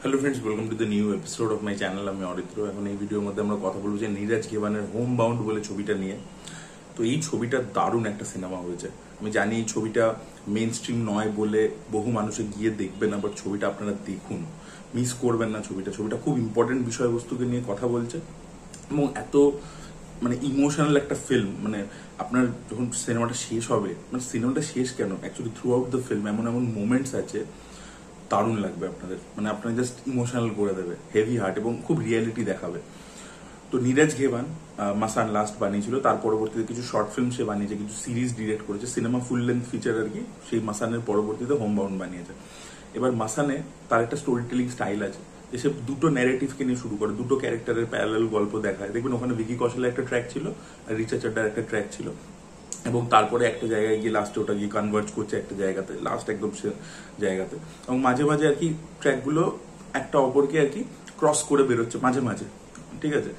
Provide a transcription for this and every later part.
Hello friends, welcome to the new episode of my channel. আমি অরিত্র। এখন এই ভিডিওর মধ্যে আমরা কথা বলবো যে নীরাজ ঘেবানের হোম বাউন্ড বলে ছবিটা নিয়ে। তো এই ছবিটা দারুণ একটা সিনেমা হয়েছে। আমি জানি এই ছবিটা মেন স্ট্রিম নয় বলে বহু মানুষে গিয়ে দেখবে না, বাট ছবিটা আপনারা দেখুন, মিস করবেন না। ছবিটা খুব ইম্পর্টেন্ট বিষয়বস্তুকে নিয়ে কথা বলছে এবং এত ইমোশনাল একটা ফিল্ম। আপনার যখন সিনেমাটা শেষ হবে, সিনেমাটা শেষ কেন, actually through out the film এমন এমন মোমেন্টস আছে, দারুণ লাগবে আপনাদের। আপনার জাস্ট ইমোশনাল করে দেবে, হেভি হার্ট এবং খুব রিয়েলিটি দেখাবে। তো নীরাজ ঘেবান মাসান লাস্ট বানিয়েছিল, তার পরবর্তীতে কিছু শর্ট ফিল্ম সে বানিয়েছে, কিছু সিরিজ ডিরেক্ট করেছে, সিনেমা ফুল লেন্থ ফিচার আর কি। সেই মাসানের পরবর্তীতে হোম বাউন্ড বানিয়েছে। এবার মাসানে তার একটা স্টোরি টেলিং স্টাইল আছে, যে সে দুটো ন্যারেটিভকে নিয়ে শুরু করে, দুটো ক্যারেক্টারের প্যারালাল গল্প দেখায়। দেখবেন ওখানে ভিকি কৌশলের একটা ট্র্যাক ছিল আর রিচা চাড্ডার একটা ট্র্যাক ছিল, এবং তারপরে একটা জায়গায় গিয়ে লাস্টে ওটা গিয়ে কনভার্জ করছে একটা জায়গাতে, লাস্ট একদম জায়গাতে। এবং মাঝে মাঝে আর কি ট্র্যাকগুলো একটা অপরকে আর কি ক্রস করে বেরোচ্ছে মাঝে মাঝে, ঠিক আছে।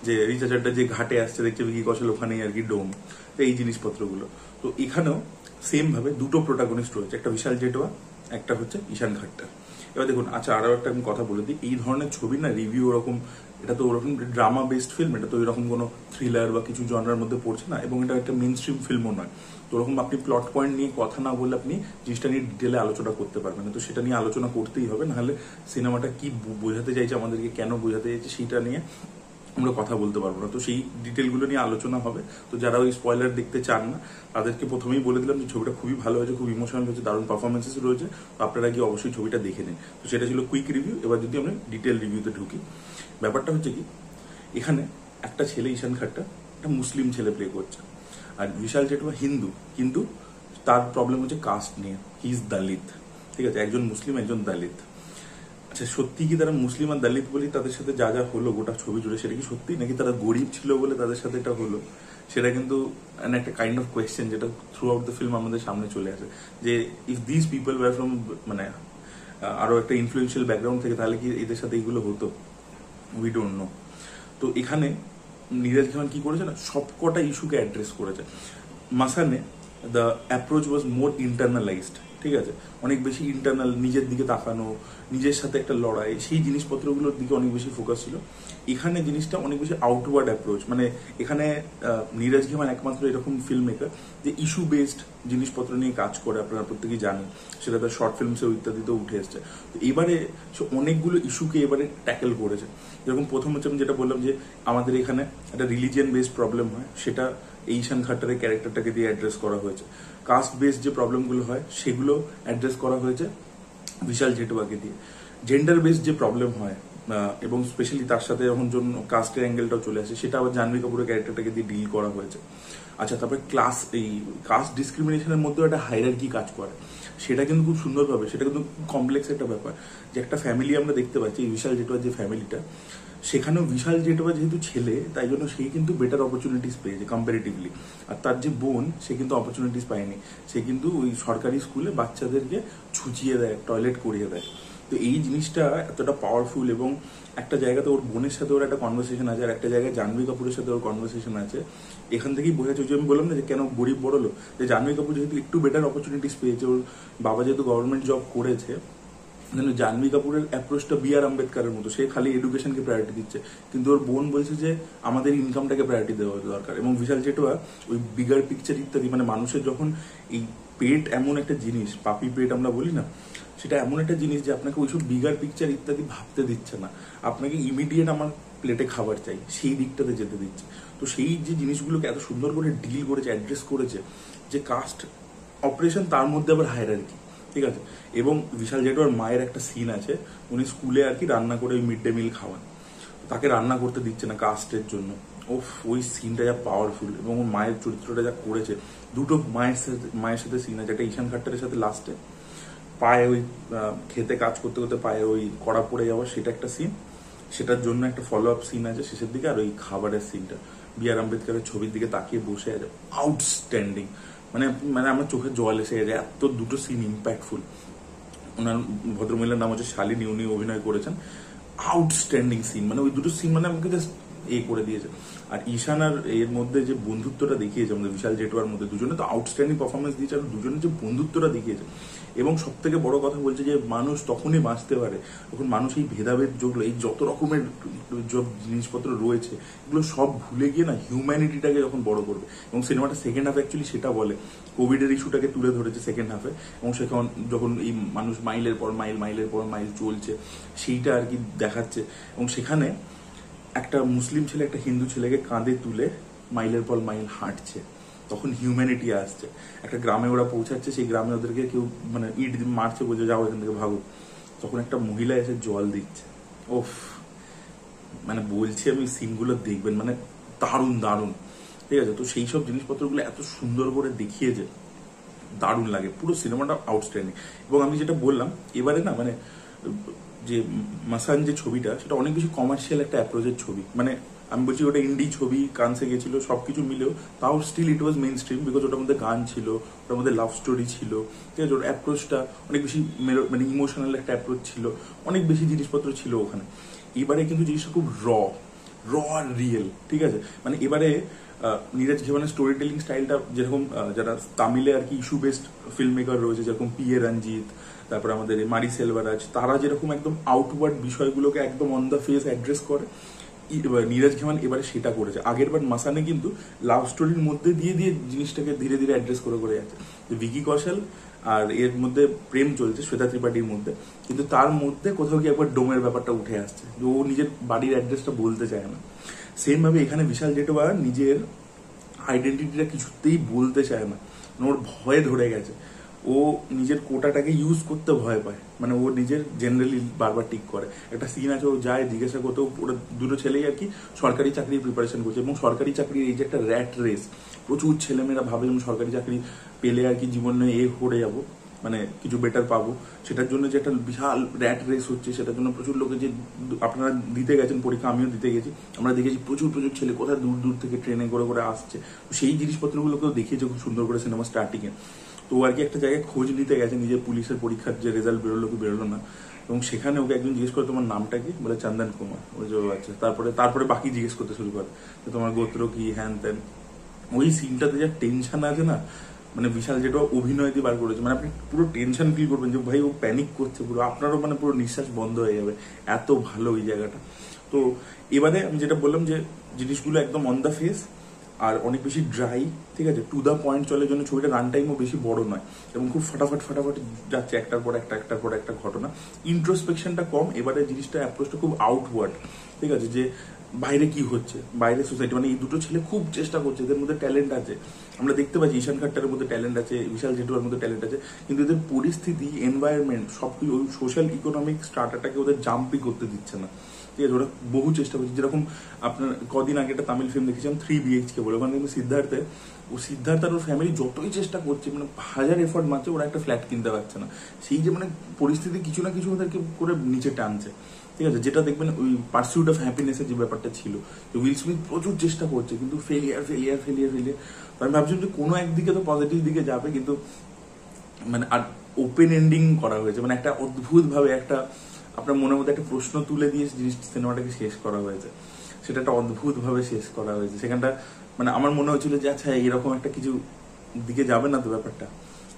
যে রিচা চাড্ডা যে ঘাটে আসছে দেখছে ভিকি কৌশল ওখানেই আর কি ডোম, তো এই জিনিসপত্রগুলো। তো এখানেও সেম ভাবে দুটো প্রোটাগনিস্ট রয়েছে, একটা বিশাল জেটওয়া, একটা হচ্ছে ঈশান খাট্টার। এবার দেখুন, আচ্ছা আরো একটা আমি কথা বলে দিই, এই ধরনের ছবি না রিভিউ ওরকম, এটা তো ওরকম ড্রামা বেসড ফিল্ম, এটা তো এরকম কোনো থ্রিলার বা কিছু জনরার মধ্যে পড়ছে না, এবং এটা একটা মেন স্ট্রিম ফিল্মও নয়। তো ওরকম আপনি প্লট পয়েন্ট নিয়ে কথা না বলে আপনি জিনিসটা নিয়ে ডিটেলে আলোচনা করতে পারবেন না। তো সেটা নিয়ে আলোচনা করতেই হবে, নাহলে সিনেমাটা কি বোঝাতে চাইছে আমাদেরকে, কেন বোঝাতে চাইছে, সেইটা নিয়ে আমরা কথা বলতে পারবো না। তো সেই ডিটেলগুলো নিয়ে আলোচনা হবে। তো যারা ওই স্পয়লার দেখতে চান না, তাদেরকে প্রথমেই বলে দিলাম যে ছবিটা খুবই ভালো হয়েছে, খুব ইমোশনাল হয়েছে, দারুণ পারফরমেন্সেস রয়েছে। তো আপনারা গিয়ে অবশ্যই ছবিটা দেখে নিন। তো সেটা ছিল কুইক রিভিউ। এবার যদি আমরা ডিটেল রিভিউতে ঢুকি, ব্যাপারটা হচ্ছে কি, এখানে একটা ছেলে ঈশান খাট্টা একটা মুসলিম ছেলে প্লে করছে, আর বিশাল জেটওয়া হিন্দু, কিন্তু তার প্রবলেম হচ্ছে কাস্ট নিয়ে। হি ইজ দলিত, ঠিক আছে, একজন মুসলিম একজন দলিত। আচ্ছা, সত্যি কি তারা মুসলিম আর দলিত বলি তাদের সাথে যা যা হলো গোটা ছবি জুড়ে, সেটা কি সত্যি, নাকি তারা গরিব ছিল বলে তাদের সাথে এটা হলো? সেটা কিন্তু একটা কাইন্ড অফ কোয়েশ্চেন, যেটা থ্রু আউট দ্য ফিল্ম আমাদের সামনে চলে আসে। যে if this people were from আরো একটা ইনফ্লুয়েন্সিয়াল ব্যাকগ্রাউন্ড থেকে, তাহলে কি এদের সাথে এইগুলো হতো? We don't know. তো এখানে নীরাজ ঘেবান কি করেছে না, সবকটা ইস্যুকে অ্যাড্রেস করেছে। মাসানে দ্য অ্যাপ্রোচ ওয়াজ মোর ইন্টারনালাইজড, ঠিক আছে, অনেক বেশি ইন্টারনাল, নিজের দিকে তাকানো, নিজের সাথে একটা লড়াই, সেই জিনিসপত্রগুলোর দিকে অনেক বেশি ফোকাস ছিল। এখানে জিনিসটা অনেক বেশি আউটওয়ার্ড অ্যাপ্রোচ। এখানে নীরাজ ঘেবান একমাত্র এরকম ফিল্ম মেকার যে ইস্যু বেসড জিনিসপত্র নিয়ে কাজ করে, আপনারা প্রত্যেকেই জানেন, সেটা তার শর্ট ফিল্মসেও ইত্যাদিতেও উঠে এসছে। তো এবারে সে অনেকগুলো ইস্যুকে এবারে ট্যাকেল করেছে। যেরকম প্রথম হচ্ছে আমি যেটা বললাম, যে আমাদের এখানে একটা রিলিজিয়ান বেসড প্রবলেম হয়, সেটা এই ঈশান খাট্টারের ক্যারেক্টারটাকে দিয়ে অ্যাড্রেস করা হয়েছে। কাস্ট বেসড যে প্রবলেমগুলো হয় সেগুলো অ্যাড্রেস করা হয়েছে বিশাল জেটওয়াকে দিয়ে। জেন্ডার বেসড যে প্রবলেম হয়, এবং স্পেশালি তার সাথে যখন কাস্টের অ্যাঙ্গেলটাও চলে আসে, সেটা আবার জাহ্নবী কাপুরের ক্যারেক্টারটাকে দিয়ে ডিল করা হয়েছে। আচ্ছা, তারপরে কাস্ট ডিসক্রিমিনেশনের মধ্যেও একটা হায়ারার্কি কাজ করে, সেটা কিন্তু খুব সুন্দরভাবে, সেটা কিন্তু খুব কমপ্লেক্স একটা ব্যাপার। যে একটা ফ্যামিলি আমরা দেখতে পাচ্ছি, বিশাল জেটওয়ার যে ফ্যামিলিটা, সেখানেও বিশাল জেটওয়া যেহেতু ছেলে, তাই জন্য সে কিন্তু বেটার অপরচুনিটিস পেয়েছে কম্পারেটিভলি। আর তার যে বোন, সে কিন্তু অপরচুনিটিস পায়নি। সে কিন্তু ওই সরকারি স্কুলে বাচ্চাদেরকে ছুচিয়ে দেয়, টয়লেট করিয়ে দেয়। তো এই জিনিসটা এতটা পাওয়ারফুল, এবং একটা জায়গাতে ওর বোনের সাথে ওর একটা কনভারসেশন আছে, আর একটা জায়গায় জাহ্নবী কাপুরের সাথে ওর কনভারসেশন আছে। এখান থেকেই বোঝা যাচ্ছে, আমি বললাম না যে কেন গরিব বড় লোক, যে জাহ্নবী কাপুর যেহেতু একটু বেটার অপরচুনিটিস পেয়েছে, ওর বাবা যেহেতু গভর্নমেন্ট জব করেছে, জাহ্নবী কাপুরের অ্যাপ্রোচটা বি আর আম্বেদকারের মতো, সে খালি এডুকেশনকে প্রায়োরিটি দিচ্ছে, কিন্তু ওর বোন বলছে যে আমাদের ইনকামটাকে প্রায়োরিটি দেওয়া দরকার। এবং বিশাল জেটওয়া ওই বিগার পিকচার ইত্যাদি, মানুষের যখন এই পেট এমন একটা জিনিস, পাপি পেট আমরা বলি না, সেটা এমন একটা জিনিস যে আপনাকে ওইসব বিগার পিকচার ইত্যাদি ভাবতে দিচ্ছে না, আপনাকে ইমিডিয়েট আমার প্লেটে খাবার চাই, সেই দিকটাতে যেতে দিচ্ছে। তো সেই যে জিনিসগুলোকে এত সুন্দর করে ডিল করেছে, অ্যাড্রেস করেছে, যে কাস্ট অপারেশন, তার মধ্যে আবার হায়ারার্কি, ঠিক আছে। এবং বিশাল জেটওয়ার মায়ের একটা সিন আছে, উনি স্কুলে আর কি রান্না করে ওই মিড ডে মিল খাওয়ান, তাকে রান্না করতে দিচ্ছে না কাস্টের জন্য। ওই সিনটা যা পাওয়ারফুল, এবং ওর মায়ের চরিত্রটা যা করেছে। দুটো মায়ের সাথে সিন আছে, একটা ঈশান খাট্টারের সাথে লাস্টে পায়ে ওই খেতে কাজ করতে করতে পায়ে ওই কড়া পড়ে যাওয়া, সেটা একটা সিন, সেটার জন্য একটা ফলো আপ সিন আছে শেষের দিকে। আর ওই খাবারের সিনটা, বি আর আম্বেদকারের ছবির দিকে তাকিয়ে বসে আছে, আউটস্ট্যান্ডিং। আমার চোখে জল এসে গেছে, এত দুটো সিন ইম্প্যাক্টফুল। ওনার ভদ্রমহিলার নাম হচ্ছে শালিনী, উনি অভিনয় করেছেন। আউটস্ট্যান্ডিং সিন, ওই দুটো সিন আমাকে জাস্ট করে দিয়েছে। আর ঈশান আর এর মধ্যে যে বন্ধুত্বটা দেখিয়েছে আমাদের বিশাল জেটওয়ার মধ্যে, দুজনে তো আউটস্ট্যান্ডিং পারফরমেন্স দিয়েছে, আর দুজনের যে বন্ধুত্বটা দেখিয়েছে। এবং সব থেকে বড় কথা বলছে যে মানুষ তখনই বাঁচতে পারে যখন মানুষ এই ভেদাভেদ যেগুলো, এই যত রকমের সব জিনিসপত্র রয়েছে এগুলো সব ভুলে গিয়ে না হিউম্যানিটিটাকে যখন বড় করবে। এবং সিনেমাটা সেকেন্ড হাফে অ্যাকচুয়ালি সেটা বলে, কোভিডের ইস্যুটাকে তুলে ধরেছে সেকেন্ড হাফে। এবং সেখানে যখন এই মানুষ মাইলের পর মাইল চলছে সেইটা আর কি দেখাচ্ছে। এবং সেখানে একটা মুসলিম ছেলে একটা হিন্দু ছেলেকে কাঁধে তুলে মাইলের পর মাইল হাঁটছে, তখন হিউম্যানিটি আসছে। একটা গ্রামে ওরা পৌঁছাচ্ছে, সেই গ্রামে ওদেরকে কেউ মানে ইট মারছে, বলছে যাও এখান থেকে ভাগো, তখন একটা মহিলা এসে জল দিচ্ছে। ওফ, মানে বলছি আমি সিনগুলো দেখবেন, মানে দারুণ দারুণ, ঠিক আছে। তো সেই সব জিনিসপত্রগুলো এত সুন্দর করে দেখিয়েছে, দারুণ লাগে, পুরো সিনেমাটা আউটস্ট্যান্ডিং। এবং আমি যেটা বললাম এবারে না, মানে যে মাসান যে ছবিটা, সেটা অনেক বেশি কমার্শিয়াল একটা অ্যাপ্রোচের ছবি। মানে আমি বলছি ওটা ইন্ডি ছবি, কানসে গেছিল, সবকিছু মিলেও তাও still it was mainstream, because ওটার মধ্যে গান ছিল, ওটার মধ্যে লাভ স্টোরি ছিল, ঠিক আছে। ওর অ্যাপ্রোচটা অনেক বেশি মানে ইমোশনাল একটা অ্যাপ্রোচ ছিল, অনেক বেশি জিনিসপত্র ছিল ওখানে। এবারে কিন্তু জিনিসটা খুব র আর রিয়েল, ঠিক আছে। মানে এবারে নীরজ ঘেবানের স্টোরি টেলিং স্টাইলটা যেরকম, যারা তামিলে আর কি ইস্যু বেসড ফিল্ম মেকার রয়েছে, যেরকম পি.এ. রঞ্জিত, তারপরে আমাদের মারি সেলভারাজ, তারা যেরকম একদম আউটওয়ার্ড বিষয়গুলোকে একদম অন দ্য ফেস অ্যাড্রেস করে, নীরজ ঘেমান এবারে সেটা করেছে। আগের বার মাসানে কিন্তু লাভ স্টোরির মধ্যে দিয়ে জিনিসটাকে ধীরে ধীরে অ্যাড্রেস করে যাচ্ছে। ভিকি কৌশল আর এর মধ্যে প্রেম চলছে শ্বেতা ত্রিপাঠীর মধ্যে, কিন্তু তার মধ্যে কোথাও কি একবার ডোমের ব্যাপারটা উঠে আসছে, ও নিজের বাড়ির অ্যাড্রেসটা বলতে চায় না। সেম ভাবে এখানে বিশাল জেটওয়া নিজের আইডেন্টিটিটা কিছুতেই বলতে চায় না, ওর ভয়ে ধরে গেছে। ও নিজের কোটাটাকে ইউজ করতে ভয় পায়, মানে ও নিজের জেনারেলি বারবার টিক করে। একটা সিন আছে, ও যায় জিজ্ঞাসা করতে, ওরা দুটো ছেলেই আর কি সরকারি চাকরির প্রিপারেশন করছে, এবং সরকারি চাকরির এই যে একটা র্যাট রেস, প্রচুর ছেলেমেয়েরা ভাবে যেমন সরকারি চাকরি পেলে আর কি জীবনে করে যাবো, মানে কিছু বেটার পাবো, সেটার জন্য যে একটা বিশাল র্যাট রেস হচ্ছে, সেটার জন্য প্রচুর লোকে যে আপনারা দিতে গেছেন পরীক্ষা, আমিও দিতে গেছি, আমরা দেখেছি প্রচুর ছেলে কোথায় দূর দূর থেকে ট্রেনে করে আসছে। সেই জিনিসপত্রগুলোকেও দেখিয়েছে খুব সুন্দর করে সিনেমা স্টার্টিংয়ে। তো আর কি একটা জায়গায় খোঁজ নিতে গেছে নিজের পুলিশের পরীক্ষার যে রেজাল্ট বেরোলো কি বেরোলো না, এবং সেখানে ওকে একজন জিজ্ঞেস করে তোমার নামটা কি, বলে চন্দন কুমার, ওই যে আচ্ছা, তারপরে বাকি জিজ্ঞেস করতে শুরু করে তোমার গোত্র কি, হ্যান ত্যান। ওই সিনটাতে যা টেনশন আছে না, মানে বিশাল যেটা অভিনয় দিয়ে বার করেছে, মানে আপনি পুরো টেনশন ফিল করবেন যে ভাই ও প্যানিক করছে পুরো, আপনারও মানে পুরো নিঃশ্বাস বন্ধ হয়ে যাবে, এত ভালো ওই জায়গাটা। তো এবারে আমি যেটা বললাম যে জিনিসগুলো একদম অন দ্য ফেস আর অনেক বেশি ড্রাই, ঠিক আছে, টু দ্য পয়েন্ট চলে, জন্য ছবিটা রান টাইমও বেশি বড় নয়, এবং খুব ফাটাফাট যাচ্ছে একটার পর একটা ঘটনা। ইন্ট্রোস্পেকশনটা কম, এবারে জিনিসটা অ্যাপ্রোচটা খুব আউটওয়ার্ড, ঠিক আছে, যে বাইরে কি হচ্ছে, বাইরে সোসাইটি, মানে এই দুটো ছেলে খুব চেষ্টা করছে, এদের মধ্যে ট্যালেন্ট আছে, আমরা দেখতে পাচ্ছি ঈশান খাট্টারের মধ্যে ট্যালেন্ট আছে, বিশাল জেটুয়ার মধ্যে ট্যালেন্ট আছে, কিন্তু এদের পরিস্থিতি, এনভায়রনমেন্ট, সবকিছু ওই সোশ্যাল ইকোনমিক স্টার্টারটাকে ওদের জাম্পই করতে দিচ্ছে না, ঠিক আছে। ওরা বহু চেষ্টা করছে, যেরকম আপনার কদিন আগে একটা তামিল ফিল্ম দেখেছিলাম 3 BHK বলে, ওখানে কিন্তু সিদ্ধার্থ আর ওর ফ্যামিলি যতই চেষ্টা করছে, মানে হাজার এফোর্ট মারছে, ওরা একটা ফ্ল্যাট কিনতে পারছে না। সেই যে মানে পরিস্থিতি কিছু না কিছু ওদেরকে করে নিচে টানছে, ঠিক আছে। যেটা দেখবেন ওই পার্সিউট অফ হ্যাপিনেসের যে ব্যাপারটা ছিল, যে উইল স্মিথ প্রচুর চেষ্টা করছে, কিন্তু ফেলিয়ার। তো আমি ভাবছিলাম যে কোনো একদিকে তো পজিটিভ দিকে যাবে, কিন্তু মানে আর ওপেন এন্ডিং করা হয়েছে, মানে একটা অদ্ভুত ভাবে একটা আপনার মনের মধ্যে একটা প্রশ্ন তুলে দিয়ে সিনেমাটাকে শেষ করা হয়েছে, সেটা একটা অদ্ভুত ভাবে শেষ করা হয়েছে। সেখানটা মানে আমার মনে হচ্ছিল যে আচ্ছা এরকম একটা কিছু দিকে যাবে না তো ব্যাপারটা,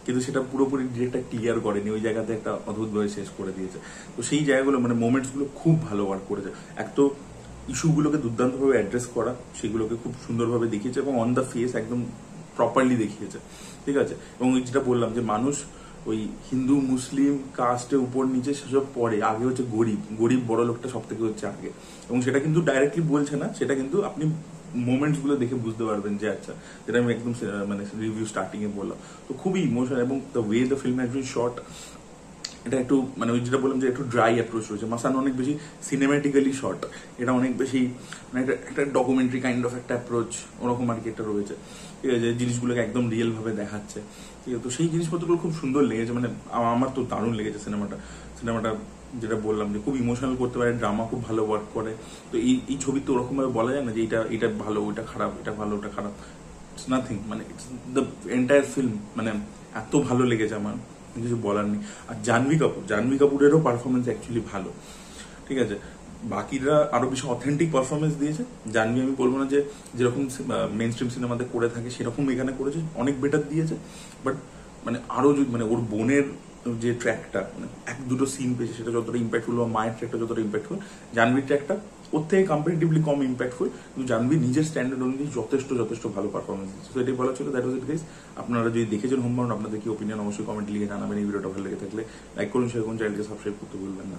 কিন্তু সেটা পুরোপুরি ডিরেক্টর ক্লিয়ার করেনি, ওই জায়গাতে একটা অদ্ভুতভাবে শেষ করে দিয়েছে। তো সেই জায়গাগুলো মানে মোমেন্টসগুলো খুব ভালো ওয়ার্ক করেছে। এক তো ইস্যুগুলোকে দুর্দান্তভাবে অ্যাড্রেস করা, সেগুলোকে খুব সুন্দরভাবে দেখিয়েছে, এবং অন দ্য ফেস একদম প্রপারলি দেখিয়েছে, ঠিক আছে। এবং যেটা বললাম যে মানুষ ওই হিন্দু মুসলিম কাস্টের উপর নিচে সেসব পরে, আগে হচ্ছে গরিব বড় লোকটা সব থেকে হচ্ছে আগে, এবং সেটা কিন্তু ডাইরেক্টলি বলছে না, সেটা কিন্তু আপনি মোমেন্টস গুলো দেখে বুঝতে পারবেন যে আচ্ছা, যেটা আমি একদম মানে রিভিউ স্টার্টিং এ বললাম। তো খুবই ইমোশনাল, এবং the way the film has been shot, এটা একটু মানে ওই যেটা বললাম যে একটু ড্রাই অ্যাপ্রোচ রয়েছে। মাসান অনেক বেশি সিনেম্যাটিক্যালি শর্ট, এটা অনেক বেশি মানে একটা ডকুমেন্টারি কাইন্ড অফ একটা অ্যাপ্রোচ, ওরকম আর কি একটা রয়েছে, ঠিক আছে, জিনিসগুলোকে একদম রিয়েল ভাবে দেখাচ্ছে, ঠিক আছে। তো সেই জিনিসপত্রগুলো খুব সুন্দর লেগেছে, মানে আমার তো দারুণ লেগেছে সিনেমাটা যেটা বললাম যে খুব ইমোশনাল করতে পারে, ড্রামা খুব ভালো ওয়ার্ক করে। তো এই ছবি তো ওরকম ভাবে বলা যায় না যে এটা ভালো ওইটা খারাপ, এটা ভালো ওটা খারাপ, ইটস নাথিং, মানে ইটস দ্য এন্টায়ার ফিল্ম, মানে এত ভালো লেগেছে আমার, কিছু বলার নেই। আর জাহ্নবী কাপুরেরও পারফরমেন্স অ্যাকচুয়ালি ভালো, ঠিক আছে। বাকিরা আরো বেশি অথেন্টিক পারফরমেন্স দিয়েছে। জানবি আমি বলবো না যে যেরকম মেন স্ট্রিম সিনেমাতে করে থাকে সেরকম এখানে করেছে, অনেক বেটার দিয়েছে। বাট মানে আরো যদি মানে ওর বোনের যে ট্র্যাকটা মানে এক দুটো সিন পেয়েছে সেটা যতটা ইম্প্যাক্টফুল, বা মায়ের ট্র্যাকটা যতটা ইম্প্যাক্টফুল, জানবির ট্র্যাকটা ওর থেকে কম্পারেটিভলি কম ইম্প্যাক্টফুল, কিন্তু জানবি নিজের স্ট্যান্ডার্ড অনুযায়ী যথেষ্ট ভালো পারফরমেন্স দিচ্ছে। তো এটাই বলা ছিল, দ্যাট ওয়াজ ইট গাইস। আপনারা যদি দেখেছেন হোমবাউন্ড, আপনাদের কি ওপিনিয়ন অবশ্যই কমেন্ট লিখে জানাবেন। এই ভিডিওটা ভালো লেগে থাকলে লাইক করুন, শেয়ার করুন, চ্যানেলকে সাবস্ক্রাইব করতে ভুলবেন না।